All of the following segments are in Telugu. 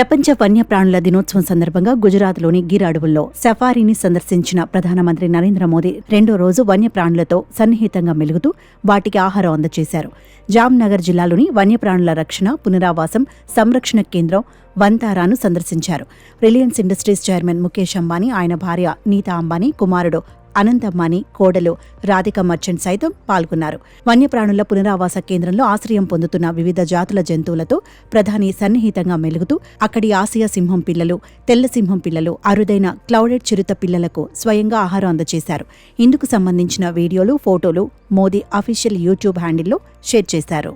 ప్రపంచ వన్యప్రాణుల దినోత్సవం సందర్భంగా గుజరాత్లోని గిర్ అడవుల్లో సఫారీని సందర్శించిన ప్రధానమంత్రి నరేంద్ర మోదీ రెండో రోజు వన్యప్రాణులతో సన్నిహితంగా మెలుగుతూ వాటికి ఆహారం అందజేశారు. జామ్నగర్ జిల్లాలోని వన్యప్రాణుల రక్షణ, పునరావాసం, సంరక్షణ కేంద్రం వంతారాను సందర్శించారు. Reliance industries chairman Mukesh Ambani, ఆయన భార్య నీతా అంబానీ, కుమారుడు అనంత్ అంబానీ, కోడలు రాధిక మర్చెంట్ సైతం పాల్గొన్నారు. వన్యప్రాణుల పునరావాస కేంద్రంలో ఆశ్రయం పొందుతున్న వివిధ జాతుల జంతువులతో ప్రధాని సన్నిహితంగా మెలుగుతూ అక్కడి ఆసియా సింహం పిల్లలు, తెల్ల సింహం పిల్లలు, అరుదైన క్లౌడెడ్ చిరుత పిల్లలకు స్వయంగా ఆహారం అందజేశారు. ఇందుకు సంబంధించిన వీడియోలు, ఫోటోలు మోదీ అఫీషియల్ యూట్యూబ్ హ్యాండిల్లో షేర్ చేశారు.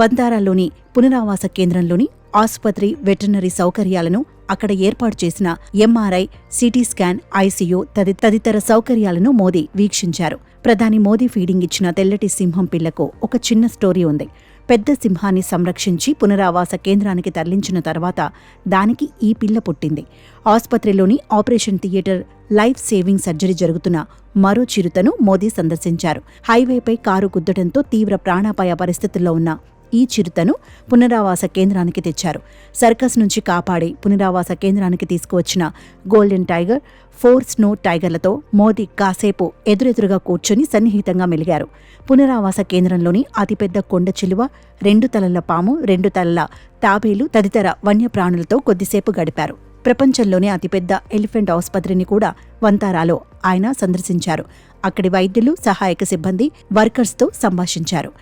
వంతారాలోని పునరావాస కేంద్రంలోని ఆసుపత్రి, వెటర్నరీ సౌకర్యాలను, అక్కడ ఏర్పాటు చేసిన ఎంఆర్ఐ, సిటీ స్కాన్, ఐసీయూ తదితర సౌకర్యాలను మోదీ వీక్షించారు. ప్రధాని మోదీ ఫీడింగ్ ఇచ్చిన తెల్లటి సింహం పిల్లకు ఒక చిన్న స్టోరీ ఉంది. పెద్ద సింహాన్ని సంరక్షించి పునరావాస కేంద్రానికి తరలించిన తర్వాత దానికి ఈ పిల్ల పుట్టింది. ఆసుపత్రిలోని operation theatre, life saving surgery జరుగుతున్న మరో చిరుతను మోదీ సందర్శించారు. హైవేపై కారు గుద్దడంతో తీవ్ర ప్రాణాపాయ పరిస్థితుల్లో ఉన్న ఈ చిరుతను పునరావాస కేంద్రానికి తెచ్చారు. సర్కస్ నుంచి కాపాడి పునరావాస కేంద్రానికి తీసుకువచ్చిన గోల్డెన్ టైగర్, 4 స్నో టైగర్లతో మోదీ కాసేపు ఎదురెదురుగా కూర్చొని సన్నిహితంగా మెలిగారు. పునరావాస కేంద్రంలోని అతిపెద్ద కొండ చిలువ, 2 తలల పాము, 2 తలల తాబేలు తదితర వన్యప్రాణులతో కొద్దిసేపు గడిపారు. ప్రపంచంలోనే అతిపెద్ద ఎలిఫెంట్ ఆసుపత్రిని కూడా వంతారాలో ఆయన సందర్శించారు. అక్కడి వైద్యులు, సహాయక సిబ్బంది, వర్కర్స్తో సంభాషించారు.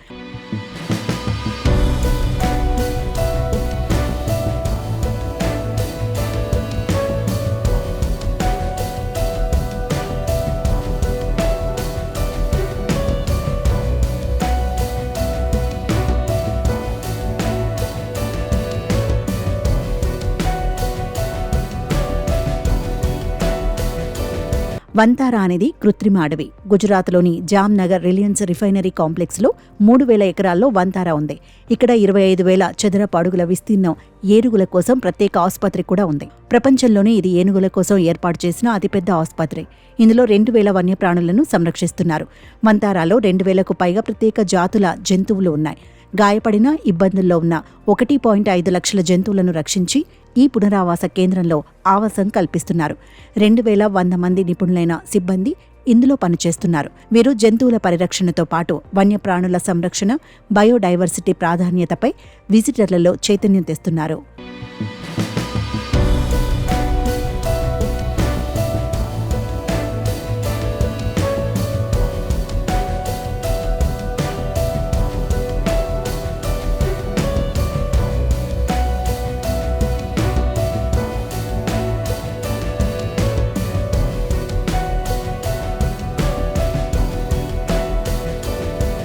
వంతారా అనేది కృత్రిమ అడవి. గుజరాత్లోని జామ్నగర్ రిలయన్స్ రిఫైనరీ కాంప్లెక్స్లో 3000 ఎకరాల్లో వంతారా ఉంది. ఇక్కడ 25,000 చదరపు అడుగుల విస్తీర్ణం ఏనుగుల కోసం ప్రత్యేక ఆసుపత్రి కూడా ఉంది. ప్రపంచంలోనే ఇది ఏనుగుల కోసం ఏర్పాటు చేసిన అతిపెద్ద ఆసుపత్రి. ఇందులో 2,000 వన్యప్రాణులను సంరక్షిస్తున్నారు. వంతారాలో 2,000కు పైగా ప్రత్యేక జాతుల జంతువులు ఉన్నాయి. గాయపడిన, ఇబ్బందుల్లో ఉన్న 1.5 లక్షల జంతువులను రక్షించి ఈ పునరావాస కేంద్రంలో ఆవాసం కల్పిస్తున్నారు. 2,100 మంది నిపుణులైన సిబ్బంది ఇందులో పనిచేస్తున్నారు. వీరు జంతువుల పరిరక్షణతో పాటు వన్యప్రాణుల సంరక్షణ, బయోడైవర్సిటీ ప్రాధాన్యతపై విజిటర్లలో చైతన్యం తెస్తున్నారు.